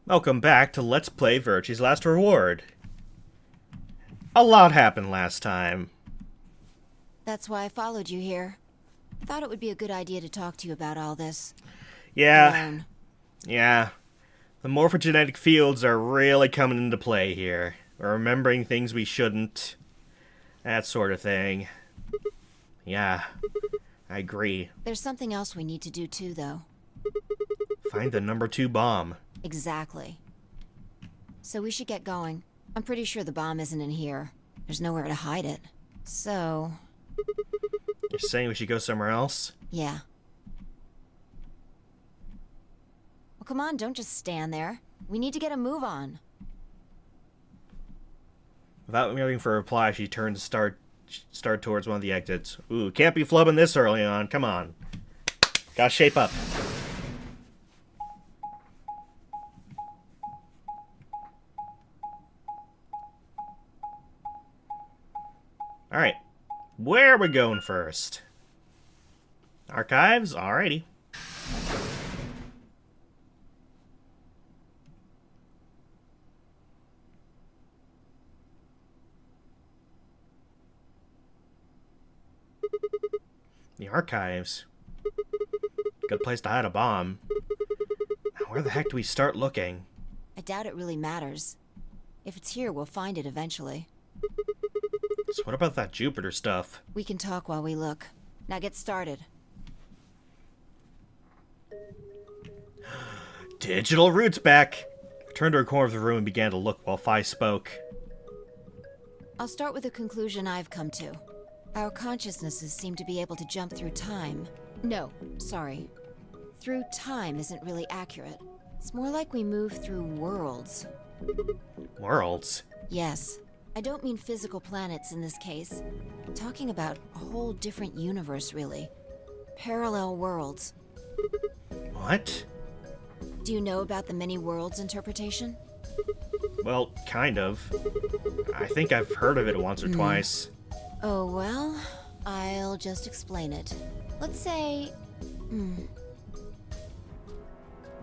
Welcome back to Let's Play Virtue's Last Reward. A lot happened last time. That's why I followed you here. Thought it would be a good idea to talk to you about all this. Yeah, Alone. yeah. The morphogenetic fields are really coming into play here. We're remembering things we shouldn't. That sort of thing. Yeah, I agree. There's something else we need to do too, though. Find the number 2 bomb. Exactly. So we should get going. I'm pretty sure the bomb isn't in here. There's nowhere to hide it. So, You're saying we should go somewhere else? yeah. Well, come on, don't just stand there. We need to get a move on. Without waiting for a reply, she turned to start towards one of the exits. Ooh, can't be flubbing this early on. Come on. Gotta shape up. Alright. Where are we going first? Archives? Alrighty. The archives. Good place to hide a bomb. Now, where the heck do we start looking? I doubt it really matters. If it's here, we'll find it eventually. So what about that Jupiter stuff? We can talk while we look. Now get started. Digital roots back! I turned to a corner of the room and began to look while Fi spoke. I'll start with a conclusion I've come to. Our consciousnesses seem to be able to jump through time. No, sorry. Through time isn't really accurate. It's more like we move through worlds. Worlds? Yes. I don't mean physical planets in this case. I'm talking about a whole different universe, really. Parallel worlds. What? Do you know about the many worlds interpretation? Well, kind of. I think I've heard of it once or twice. Oh, well, I'll just explain it. Let's say...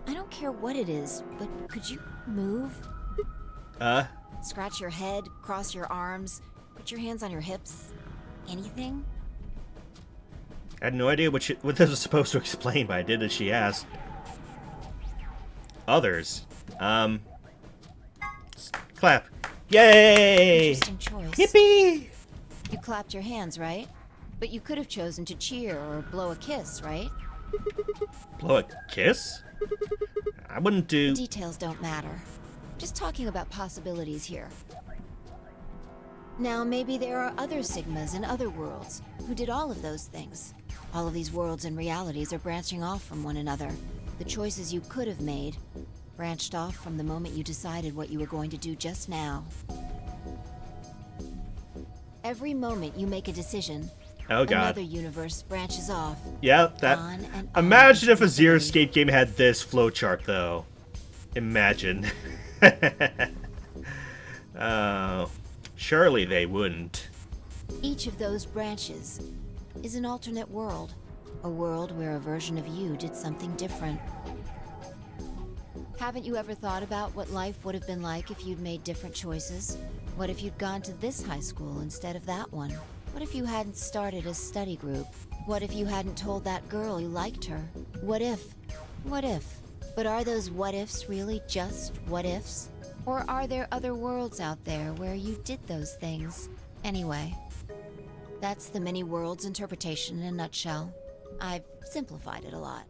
I don't care what it is, but could you move? Scratch your head, cross your arms, put your hands on your hips? Anything? I had no idea what this was supposed to explain, but I did as she asked. Others. Clap. Yay! Interesting choice. Yippee! You clapped your hands, right? But you could have chosen to cheer or blow a kiss, right? Blow a kiss? I wouldn't do... Details don't matter. Just talking about possibilities here. Now, maybe there are other Sigmas in other worlds who did all of those things. All of these worlds and realities are branching off from one another. The choices you could have made branched off from the moment you decided what you were going to do just now. Every moment you make a decision, Oh god. another universe branches off. Yeah, that... On and on Imagine if a infinity. Zero Escape game had this flowchart, though. Imagine. Oh, surely they wouldn't. Each of those branches is an alternate world. A world where a version of you did something different. Haven't you ever thought about what life would have been like if you'd made different choices? What if you'd gone to this high school instead of that one? What if you hadn't started a study group? What if you hadn't told that girl you liked her? What if? What if? But are those what ifs really just what ifs? Or are there other worlds out there where you did those things? Anyway, that's the many worlds interpretation in a nutshell. I've simplified it a lot.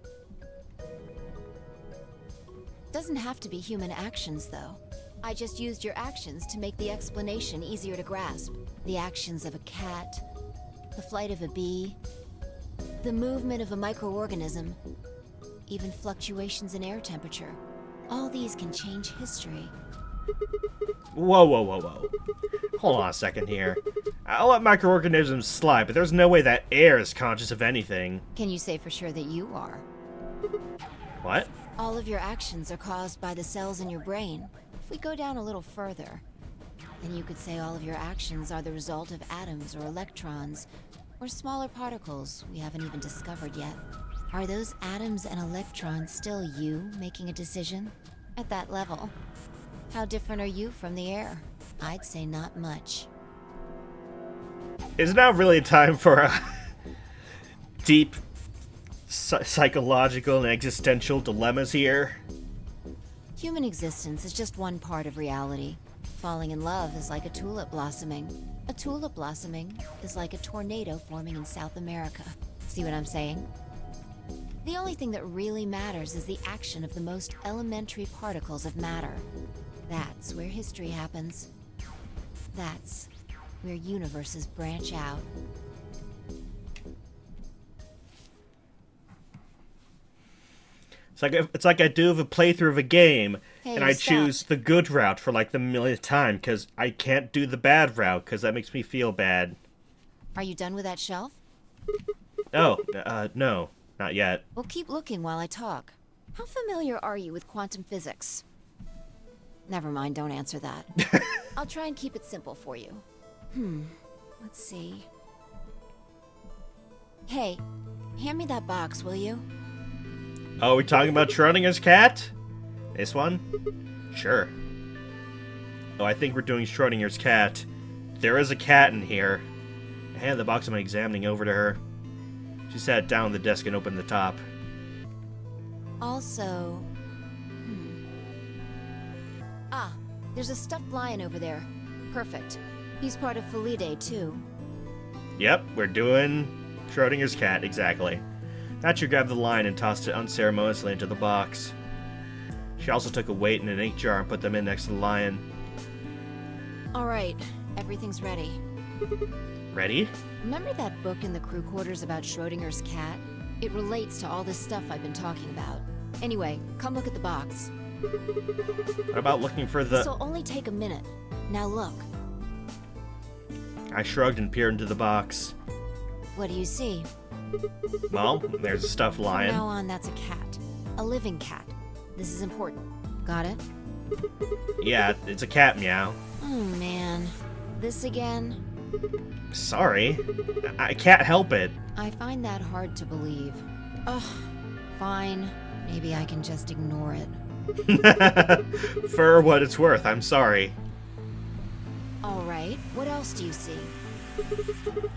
Doesn't have to be human actions, though. I just used your actions to make the explanation easier to grasp. The actions of a cat, the flight of a bee, the movement of a microorganism, even fluctuations in air temperature. All these can change history. Whoa, whoa, whoa, whoa. Hold on a second here. I'll let microorganisms slide, but there's no way that air is conscious of anything. Can you say for sure that you are? What? All of your actions are caused by the cells in your brain. If we go down a little further, then you could say all of your actions are the result of atoms or electrons, or smaller particles we haven't even discovered yet. Are those atoms and electrons still you making a decision? At that level. How different are you from the air? I'd say not much. It's now really time for a deep psychological and existential dilemmas here. Human existence is just one part of reality. Falling in love is like a tulip blossoming. A tulip blossoming is like a tornado forming in South America. See what I'm saying? The only thing that really matters is the action of the most elementary particles of matter. That's where history happens. That's where universes branch out. It's like I do a playthrough of a game, Hey, and I stop. choose the good route for like the millionth time, because I can't do the bad route, because that makes me feel bad. Are you done with that shelf? Oh, no, not yet. Well, keep looking while I talk. How familiar are you with quantum physics? Never mind, don't answer that. I'll try and keep it simple for you. Let's see. Hey, hand me that box, will you? Oh, we talking about Schrodinger's cat? This one? Sure. Oh, I think we're doing Schrodinger's cat. There is a cat in here. I handed the box I'm examining over to her. She sat down on the desk and opened the top. Also... Ah, there's a stuffed lion over there. Perfect. He's part of Felidae, too. Yep, we're doing Schrodinger's cat, exactly. Thatcher grabbed the line and tossed it unceremoniously into the box. She also took a weight and an ink jar and put them in next to the lion. Alright, everything's ready. Ready? Remember that book in the crew quarters about Schrodinger's cat? It relates to all this stuff I've been talking about. Anyway, come look at the box. What about looking for the... This'll only take a minute. Now look. I shrugged and peered into the box. What do you see? Well, there's a stuffed From lion. now on, that's a cat. A living cat. This is important. Got it? Yeah, it's a cat meow. Oh, man. This again? Sorry. I can't help it. I find that hard to believe. Ugh. Fine. Maybe I can just ignore it. For what it's worth, I'm sorry. Alright, what else do you see?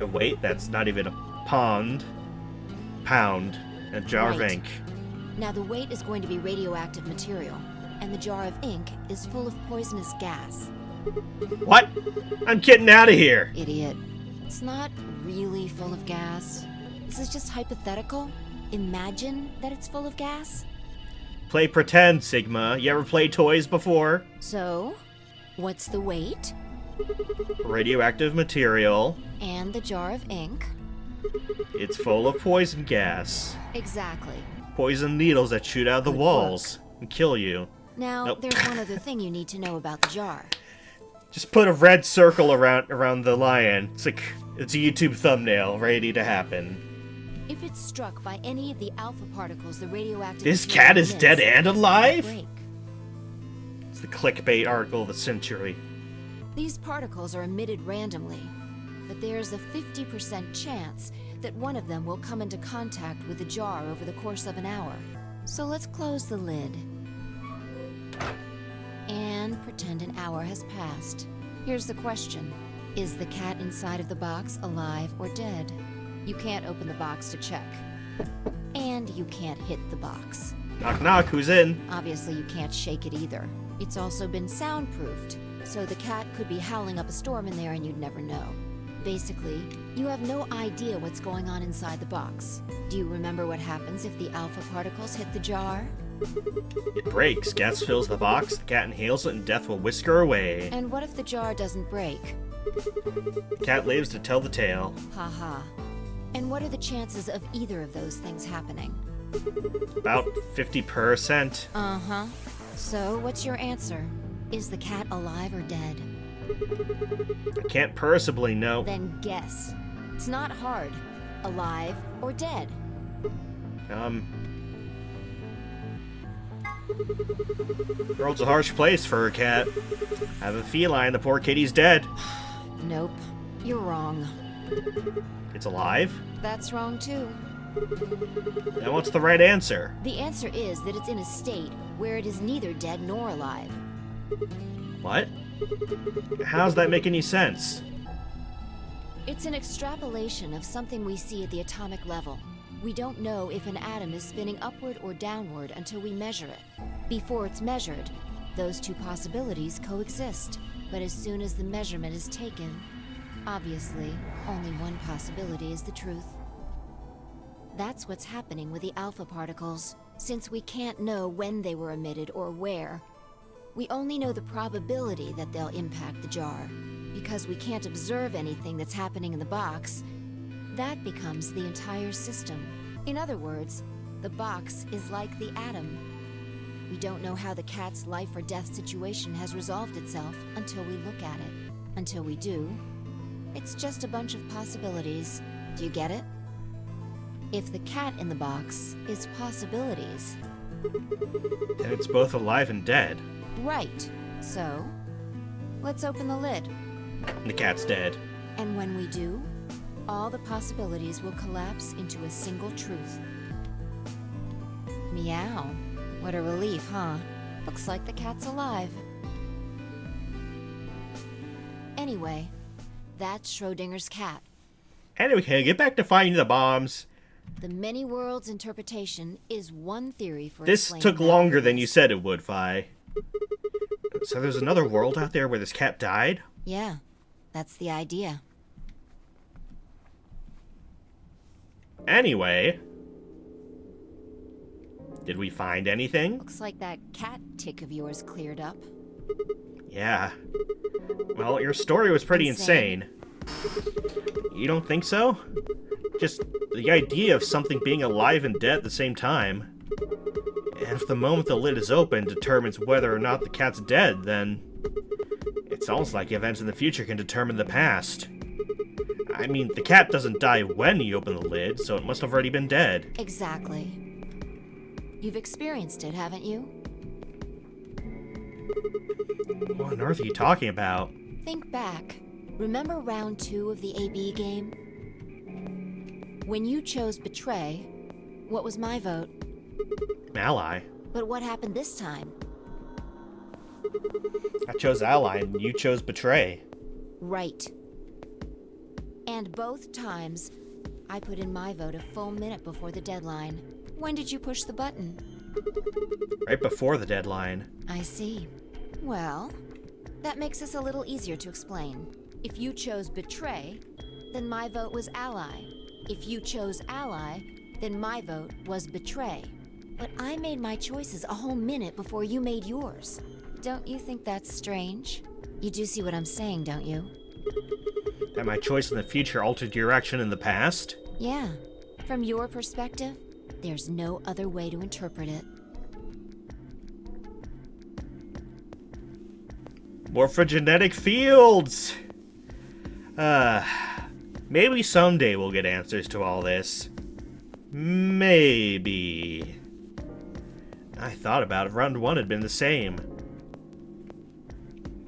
Oh, wait, that's not even a pond. Pound. A jar of Right. ink. Now the weight is going to be radioactive material, and the jar of ink is full of poisonous gas. What? I'm getting out of here. Idiot. It's not really full of gas. This is just hypothetical. Imagine that it's full of gas. Play pretend, Sigma. You ever played toys before? So, what's the weight? Radioactive material. And the jar of ink? It's full of poison gas. Exactly. Poison needles that shoot out of the Good walls and kill you. Now, Nope. there's one other thing you need to know about the jar. Just put a red circle around the lion. It's a YouTube thumbnail ready to happen. If it's struck by any of the alpha particles the radioactive This material cat is emits, dead and it will alive? break. It's the clickbait article of the century. These particles are emitted randomly, but there's a 50% chance that one of them will come into contact with the jar over the course of an hour. So let's close the lid. And pretend an hour has passed. Here's the question. Is the cat inside of the box alive or dead? You can't open the box to check. And you can't hit the box. Knock knock, who's in? Obviously, you can't shake it either. It's also been soundproofed, so the cat could be howling up a storm in there and you'd never know. Basically, you have no idea what's going on inside the box. Do you remember what happens if the alpha particles hit the jar? It breaks. Gas fills the box, the cat inhales it, and death will whisk her away. And what if the jar doesn't break? The cat lives to tell the tale. Haha. And what are the chances of either of those things happening? About 50%. Uh-huh. So, what's your answer? Is the cat alive or dead? I can't possibly know. Then guess. It's not hard. Alive or dead? The world's a harsh place for a cat. I have a feline, the poor kitty's dead. Nope. You're wrong. It's alive? That's wrong too. Then what's the right answer? The answer is that it's in a state where it is neither dead nor alive. What? How does that make any sense? It's an extrapolation of something we see at the atomic level. We don't know if an atom is spinning upward or downward until we measure it. Before it's measured, those two possibilities coexist. But as soon as the measurement is taken, obviously, only one possibility is the truth. That's what's happening with the alpha particles. Since we can't know when they were emitted or where, we only know the probability that they'll impact the jar. Because we can't observe anything that's happening in the box, that becomes the entire system. In other words, the box is like the atom. We don't know how the cat's life or death situation has resolved itself until we look at it. Until we do, it's just a bunch of possibilities. Do you get it? If the cat in the box is possibilities. Then it's both alive and dead. Right. So, let's open the lid. The cat's dead. And when we do, all the possibilities will collapse into a single truth. Meow. What a relief, huh? Looks like the cat's alive. Anyway, that's Schrodinger's cat. Anyway, get back to finding the bombs. The many worlds interpretation is one theory for This explaining took that longer than news. you said it would, Fi. So there's another world out there where this cat died? Yeah, that's the idea. Anyway, did we find anything? Looks like that cat tick of yours cleared up. Yeah. Well, your story was pretty Insane. insane. You don't think so? Just the idea of something being alive and dead at the same time. And if the moment the lid is open determines whether or not the cat's dead, then it's almost like events in the future can determine the past. I mean, the cat doesn't die when you open the lid, so it must have already been dead. Exactly. You've experienced it, haven't you? What on earth are you talking about? Think back. Remember round 2 of the AB game? When you chose Betray, what was my vote? Ally. But what happened this time? I chose Ally and you chose Betray. Right. And both times, I put in my vote a full minute before the deadline. When did you push the button? Right before the deadline. I see. Well, that makes this a little easier to explain. If you chose Betray, then my vote was Ally. If you chose Ally, then my vote was Betray. But I made my choices a whole minute before you made yours. Don't you think that's strange? You do see what I'm saying, don't you? That my choice in the future altered your action in the past? Yeah. From your perspective, there's no other way to interpret it. Morphogenetic fields! Maybe someday we'll get answers to all this. Maybe. I thought about it. Round 1 had been the same.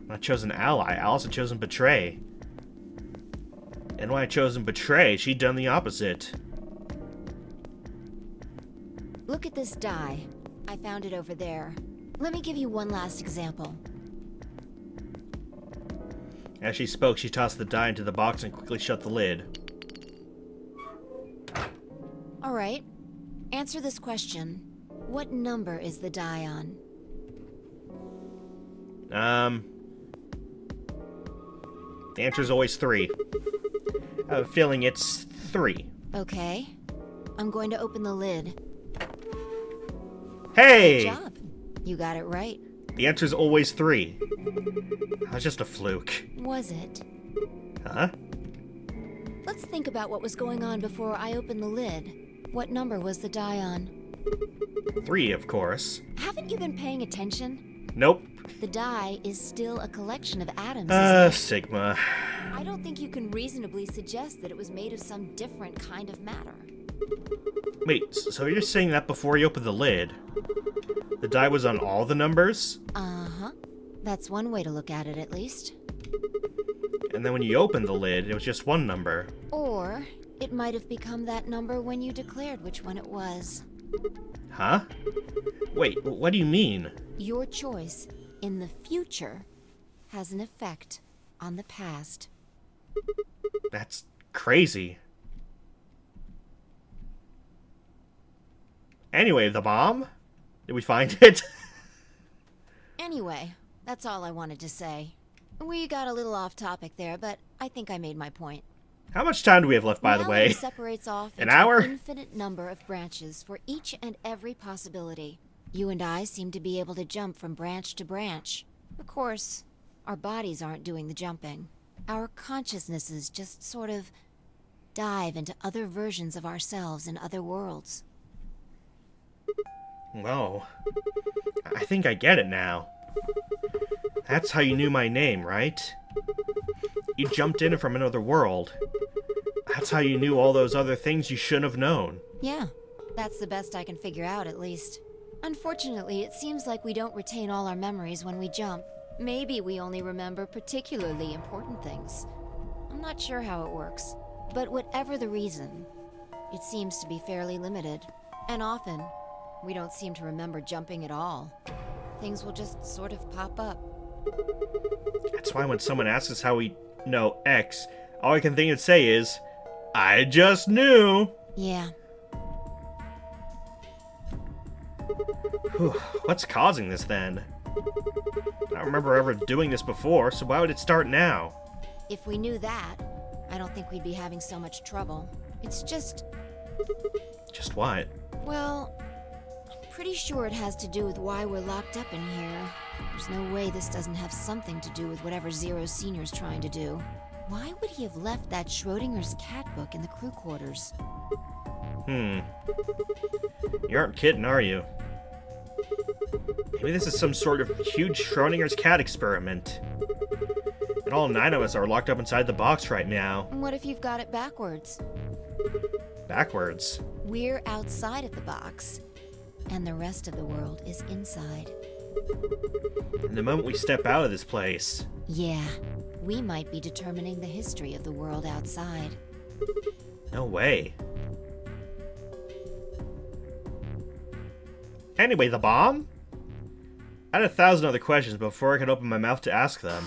When I chose an ally, I also chosen Betray. And when I chosen Betray, she'd done the opposite. Look at this die. I found it over there. Let me give you one last example. As she spoke, she tossed the die into the box and quickly shut the lid. All right. Answer this question. What number is the die on? The answer's always 3. I have a feeling it's 3. Okay. I'm going to open the lid. Hey! Good job. You got it right. The answer's always 3. That was just a fluke. Was it? Huh? Let's think about what was going on before I opened the lid. What number was the die on? 3, of course. Haven't you been paying attention? Nope. The die is still a collection of atoms, isn't it? Sigma. I don't think you can reasonably suggest that it was made of some different kind of matter. Wait, so you're saying that before you opened the lid, the die was on all the numbers? Uh-huh. That's one way to look at it, at least. And then when you opened the lid, it was just one number. Or it might have become that number when you declared which one it was. Huh? Wait, what do you mean? Your choice in the future has an effect on the past. That's crazy. Anyway, the bomb? Did we find it? Anyway, that's all I wanted to say. We got a little off topic there, but I think I made my point. How much time do we have left, by the way? Reality separates off An into hour? an infinite number of branches for each and every possibility. You and I seem to be able to jump from branch to branch. Of course, our bodies aren't doing the jumping. Our consciousnesses just sort of dive into other versions of ourselves in other worlds. Whoa. I think I get it now. That's how you knew my name, right? You jumped in from another world. That's how you knew all those other things you shouldn't have known. Yeah, that's the best I can figure out, at least. Unfortunately, it seems like we don't retain all our memories when we jump. Maybe we only remember particularly important things. I'm not sure how it works. But whatever the reason, it seems to be fairly limited. And often, we don't seem to remember jumping at all. Things will just sort of pop up. That's why when someone asks us how we know X, all I can think and say is, I just knew! Yeah. Whew, what's causing this then? I don't remember ever doing this before, so why would it start now? If we knew that, I don't think we'd be having so much trouble. It's just, Just what? well, I'm pretty sure it has to do with why we're locked up in here. There's no way this doesn't have something to do with whatever Zero Senior's trying to do. Why would he have left that Schrodinger's cat book in the crew quarters? You aren't kidding, are you? Maybe this is some sort of huge Schrodinger's cat experiment. And all 9 of us are locked up inside the box right now. What if you've got it backwards? Backwards. We're outside of the box, and the rest of the world is inside. And the moment we step out of this place... Yeah, we might be determining the history of the world outside. No way. Anyway, the bomb? I had 1,000 other questions before I could open my mouth to ask them.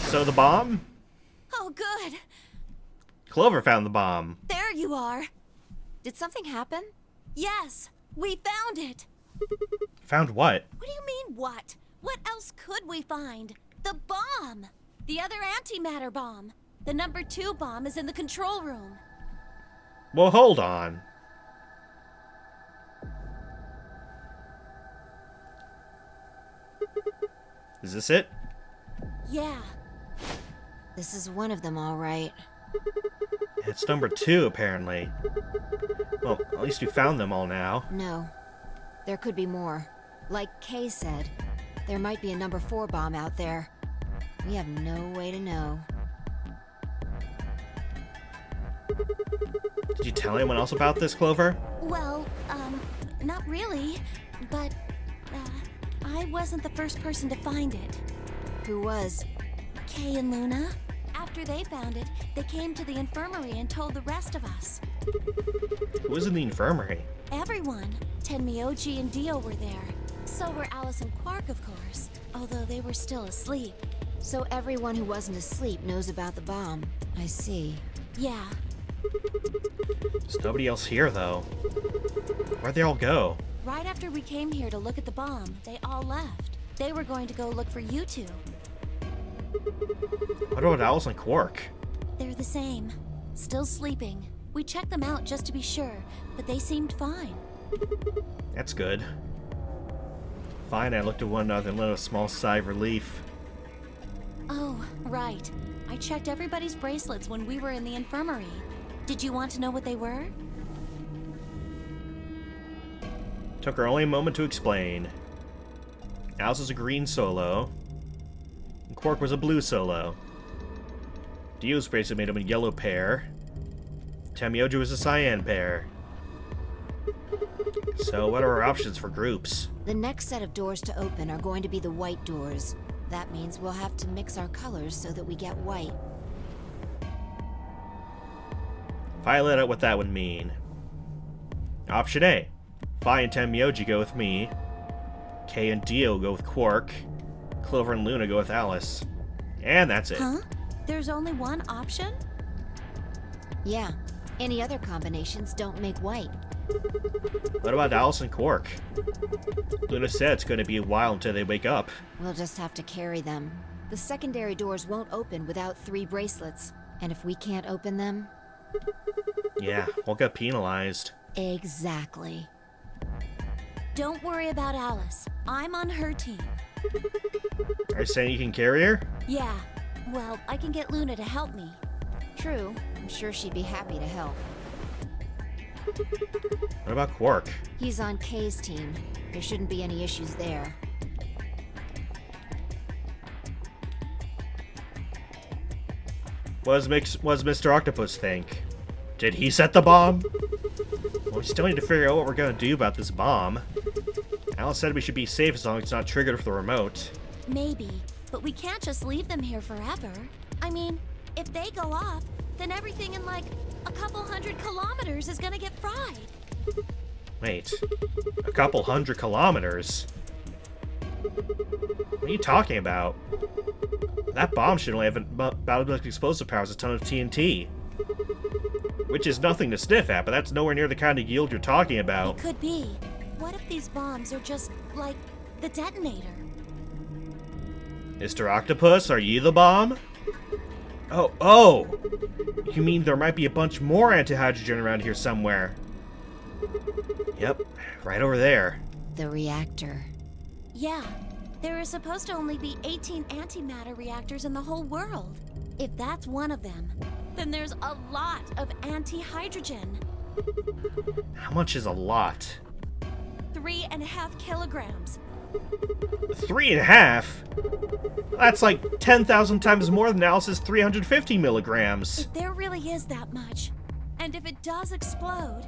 So the bomb? Oh, good. Clover found the bomb. There you are. Did something happen? Yes, we found it. Found what? What do you mean, what? What else could we find? The bomb! The other antimatter bomb. The number 2 bomb is in the control room. Well, hold on. Is this it? Yeah. This is one of them, all right. It's number 2, apparently. Well, at least we found them all now. No. There could be more. Like Kay said, there might be a number 4 bomb out there. We have no way to know. Did you tell anyone else about this, Clover? Well, not really. But, I wasn't the first person to find it. Who was? Kay and Luna. After they found it, they came to the infirmary and told the rest of us. Who was in the infirmary? Everyone. Tenmyoji and Dio were there. So were Alice and Quark, of course. Although they were still asleep. So everyone who wasn't asleep knows about the bomb. I see. Yeah. There's nobody else here, though. Where'd they all go? Right after we came here to look at the bomb, they all left. They were going to go look for you two. What about Alice and Quark? They're the same. Still sleeping. We checked them out just to be sure, but they seemed fine. That's good. Fine, I looked at one another and let a small sigh of relief. Oh, right. I checked everybody's bracelets when we were in the infirmary. Did you want to know what they were? Took her only a moment to explain. Alice was a green solo, and Quark was a blue solo. Dio's bracelet made him a yellow pair. Tenmyoji was a cyan pair. So what are our options for groups? The next set of doors to open are going to be the white doors. That means we'll have to mix our colors so that we get white. If I let out what that would mean. Option A. Fi and Tenmyoji go with me. Kay and Dio go with Quark. Clover and Luna go with Alice. And that's it. Huh? There's only one option? Yeah. Any other combinations don't make white. What about Alice and Quark? Luna said it's going to be a while until they wake up. We'll just have to carry them. The secondary doors won't open without 3 bracelets. And if we can't open them... Yeah, we'll get penalized. Exactly. Don't worry about Alice. I'm on her team. Are you saying you can carry her? Yeah. Well, I can get Luna to help me. True. I'm sure she'd be happy to help. What about Quark? He's on Kay's team. There shouldn't be any issues there. What does Mr. Octopus think? Did he set the bomb? Well, we still need to figure out what we're gonna do about this bomb. Alice said we should be safe as long as it's not triggered with the remote. Maybe, but we can't just leave them here forever. I mean, if they go off, then everything in like a couple 100 kilometers is gonna get fried. Wait, a couple 100 kilometers? What are you talking about? That bomb should only have about as explosive power as a ton of TNT. Which is nothing to sniff at, but that's nowhere near the kind of yield you're talking about. It could be. What if these bombs are just like the detonator? Mr. Octopus, are you the bomb? Oh! You mean there might be a bunch more anti-hydrogen around here somewhere? Yep, right over there. The reactor. Yeah, there are supposed to only be 18 antimatter reactors in the whole world. If that's one of them, then there's a lot of anti-hydrogen. How much is a lot? 3.5 kilograms. 3.5? That's like 10,000 times more than Alice's 350 milligrams. If there really is that much, and if it does explode,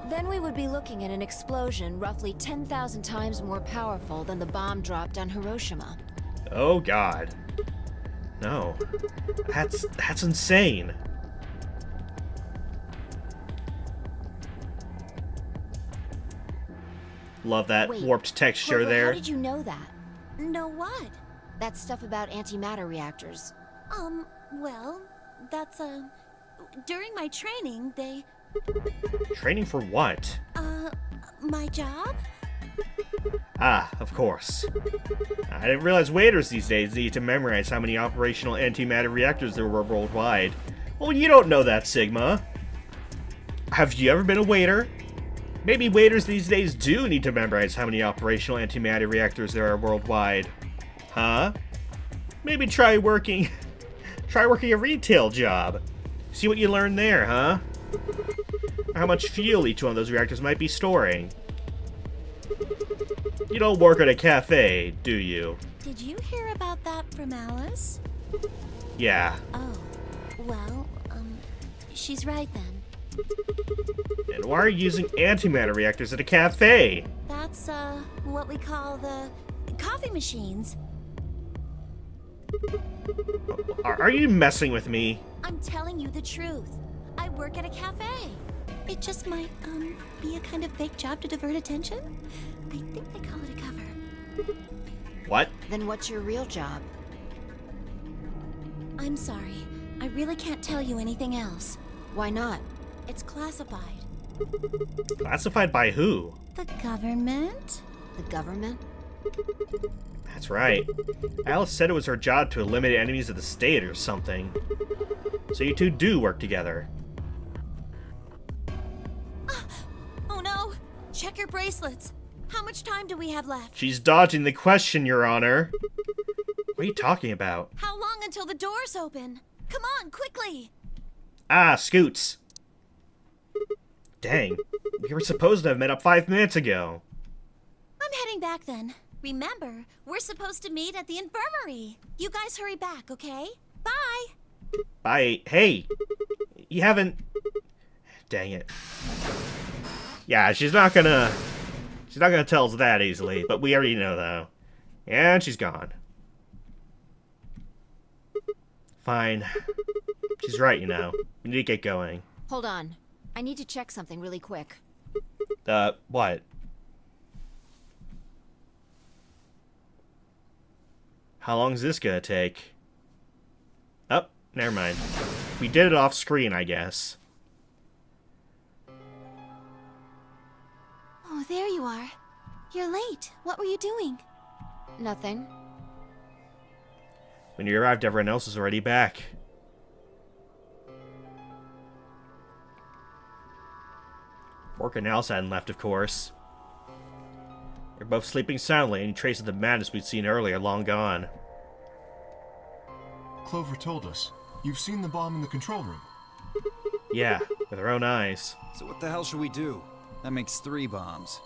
Then we would be looking at an explosion roughly 10,000 times more powerful than the bomb dropped on Hiroshima. Oh god. No. That's insane. Love that Wait, warped texture Clover, there. How did you know that? know what? That stuff about antimatter reactors. Well, that's, during my training, they, Training for what? my job? Ah, of course. I didn't realize waiters these days need to memorize how many operational antimatter reactors there were worldwide. Well, you don't know that, Sigma. Have you ever been a waiter? Maybe waiters these days do need to memorize how many operational antimatter reactors there are worldwide. Huh? Maybe try working a retail job. See what you learn there, huh? How much fuel each one of those reactors might be storing. You don't work at a cafe, do you? Did you hear about that from Alice? Yeah. Oh, well, she's right then. And why are you using antimatter reactors at a cafe? That's, what we call the coffee machines. Are you messing with me? I'm telling you the truth. I work at a cafe. It just might, be a kind of fake job to divert attention. I think they call it a cover. What? Then what's your real job? I'm sorry. I really can't tell you anything else. Why not? It's classified. Classified by who? The government? The government? That's right. Alice said it was her job to eliminate enemies of the state or something. So you two do work together. Oh no! Check your bracelets. How much time do we have left? She's dodging the question, Your Honor. What are you talking about? How long until the doors open? Come on, quickly! Ah, Scoots. Dang. We were supposed to have met up 5 minutes ago. I'm heading back then. Remember, we're supposed to meet at the infirmary. You guys hurry back, okay? Bye! Bye. Hey. You haven't... Dang it. Yeah, she's not gonna tell us that easily, but we already know, though. And she's gone. Fine. She's right, you know. We need to get going. Hold on. I need to check something really quick. What? How long is this gonna take? Oh, never mind. We did it off screen, I guess. Oh, there you are. You're late. What were you doing? Nothing. When you arrived, everyone else was already back. Orc and Alice hadn't left, of course. They're both sleeping soundly, and traces of the madness we'd seen earlier long gone. Clover told us. You've seen the bomb in the control room. Yeah, with our own eyes. So what the hell should we do? That makes 3 bombs.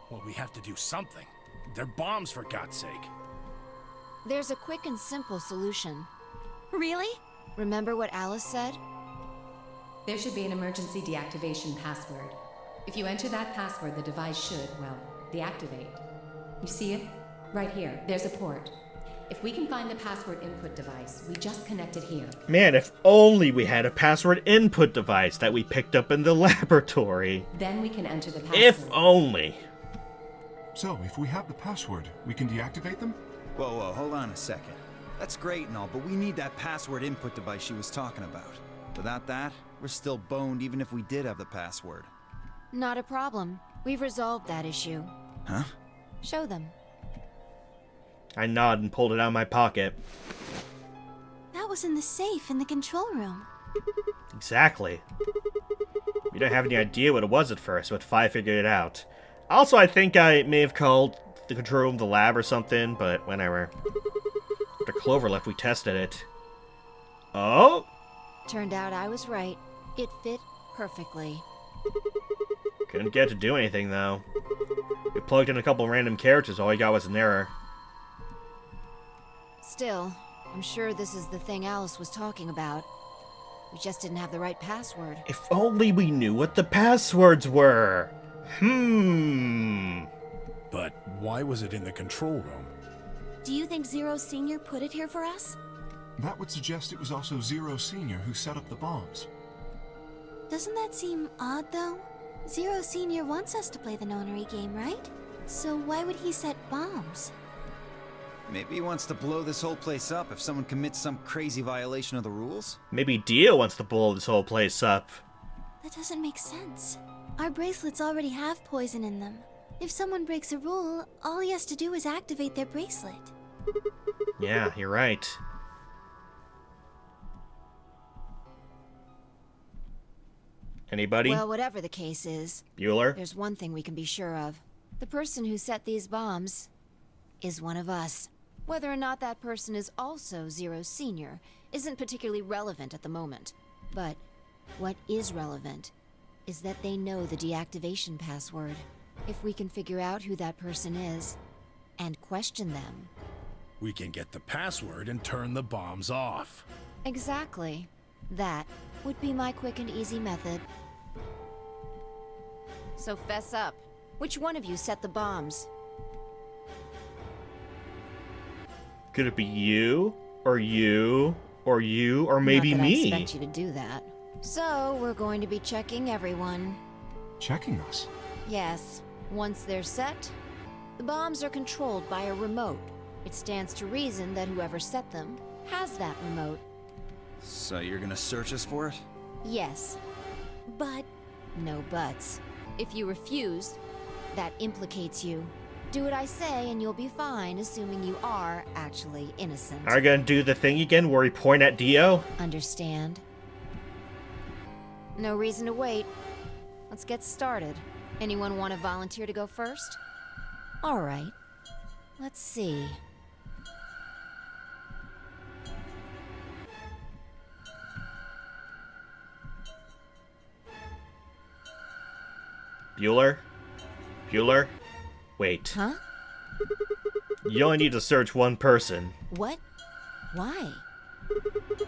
Well, we have to do something. They're bombs, for God's sake. There's a quick and simple solution. Really? Remember what Alice said? There should be an emergency deactivation password. If you enter that password, the device should, well, deactivate. You see it? Right here. There's a port. If we can find the password input device, we just connect it here. Man, if only we had a password input device that we picked up in the laboratory. Then we can enter the password. If only. So, if we have the password, we can deactivate them? Whoa, hold on a second. That's great and all, but we need that password input device she was talking about. Without that, we're still boned even if we did have the password. Not a problem. We've resolved that issue. Huh? Show them. I nodded and pulled it out of my pocket. That was in the safe in the control room. Exactly. We didn't have any idea what it was at first, but Fi figured it out. Also, I think I may have called the control room the lab or something, but whatever. After Clover left, we tested it. Oh? Turned out I was right. It fit perfectly. Couldn't get to do anything, though. We plugged in a couple random characters, all we got was an error. Still, I'm sure this is the thing Alice was talking about. We just didn't have the right password. If only we knew what the passwords were. But why was it in the control room? Do you think Zero Senior put it here for us? That would suggest it was also Zero Senior who set up the bombs. Doesn't that seem odd, though? Zero Senior wants us to play the nonary game, right? So why would he set bombs? Maybe he wants to blow this whole place up if someone commits some crazy violation of the rules? Maybe Dio wants to blow this whole place up. That doesn't make sense. Our bracelets already have poison in them. If someone breaks a rule, all he has to do is activate their bracelet. Yeah, you're right. Anybody? Well, whatever the case is, Bueller? there's one thing we can be sure of. The person who set these bombs is one of us. Whether or not that person is also Zero Senior isn't particularly relevant at the moment. But what is relevant is that they know the deactivation password. If we can figure out who that person is and question them. We can get the password and turn the bombs off. Exactly. That would be my quick and easy method. So fess up. Which one of you set the bombs? Could it be you? Or you? Or you? Or maybe Not that I me? expect you to do that. So, we're going to be checking everyone. Checking us? Yes. Once they're set, the bombs are controlled by a remote. It stands to reason that whoever set them has that remote. So you're gonna search us for it? Yes. But No buts. If you refuse, that implicates you. Do what I say and you'll be fine, assuming you are actually innocent. Are you gonna do the thing again where we point at Dio? Understand? No reason to wait. Let's get started. Anyone want to volunteer to go first? All right. Let's see. Bueller? Bueller? Wait. Huh? You only need to search one person. What? Why?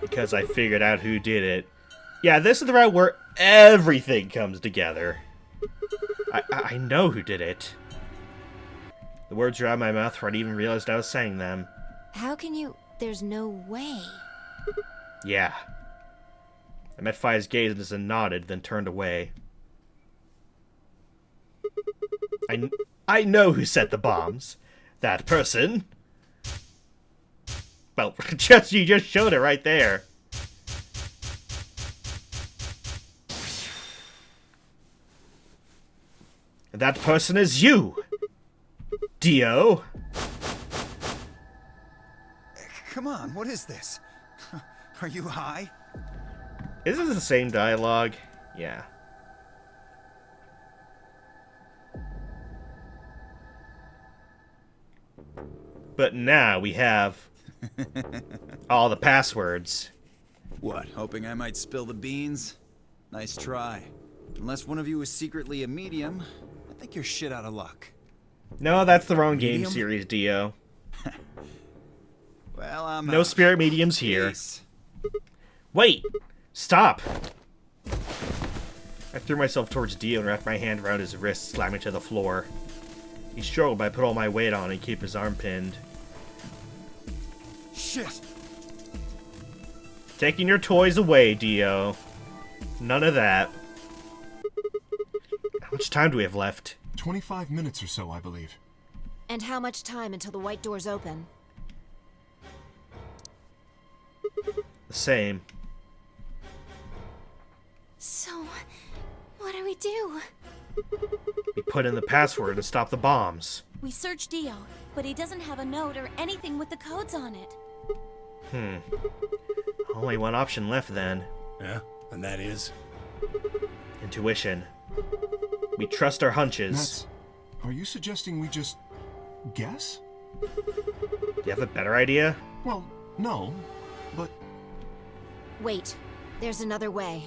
Because I figured out who did it. Yeah, this is the route where everything comes together. I know who did it. The words were out of my mouth before I even realized I was saying them. How can you... There's no way. Yeah. I met Fi's gaze and just nodded, then turned away. I know who set the bombs. That person. Well, you just showed it right there. That person is you, Dio. Come on, what is this? Are you high? Is this the same dialogue? Yeah. But now we have all the passwords. What, hoping I might spill the beans? Nice try. Unless one of you is secretly a medium, I think you're shit out of luck. No, that's the wrong game Medium? series, Dio. Well, I'm No out. spirit mediums here. Peace. Wait! Stop! I threw myself towards Dio and wrapped my hand around his wrist, slamming to the floor. He struggled, but I put all my weight on and keep his arm pinned. Shit! Taking your toys away, Dio. None of that. How much time do we have left? 25 minutes or so, I believe. And how much time until the white doors open? The same. So, what do we do? We put in the password to stop the bombs. We search Dio, but he doesn't have a note or anything with the codes on it. Only one option left then. Yeah, and that is? Intuition. We trust our hunches. That's... Are you suggesting we just... guess? Do you have a better idea? Well, no, but... Wait, there's another way.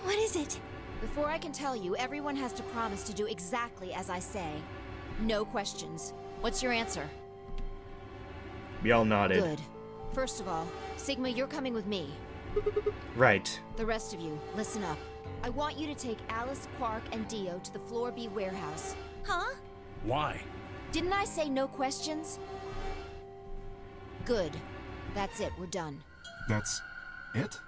What is it? Before I can tell you, everyone has to promise to do exactly as I say. No questions. What's your answer? We all nodded. Good. First of all, Sigma, you're coming with me. Right. The rest of you, listen up. I want you to take Alice, Quark, and Dio to the Floor B warehouse. Huh? Why? Didn't I say no questions? Good. That's it, we're done. That's... it?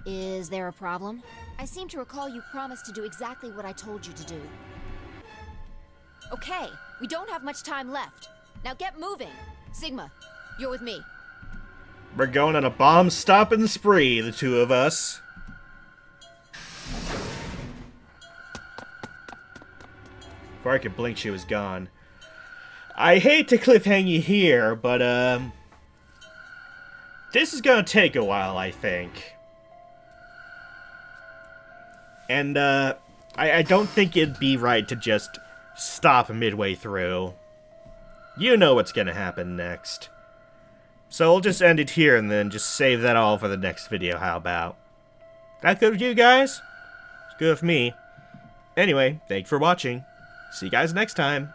Is there a problem? I seem to recall you promised to do exactly what I told you to do. Okay, we don't have much time left. Now get moving. Sigma, you're with me. We're going on a bomb-stopping spree, the two of us. Before I could blink, she was gone. I hate to cliffhang you here, but, this is gonna take a while, I think. And, I don't think it'd be right to just stop midway through. You know what's gonna happen next. So we'll just end it here and then just save that all for the next video, how about? That good with you guys? It's good with me. Anyway, thanks for watching. See you guys next time.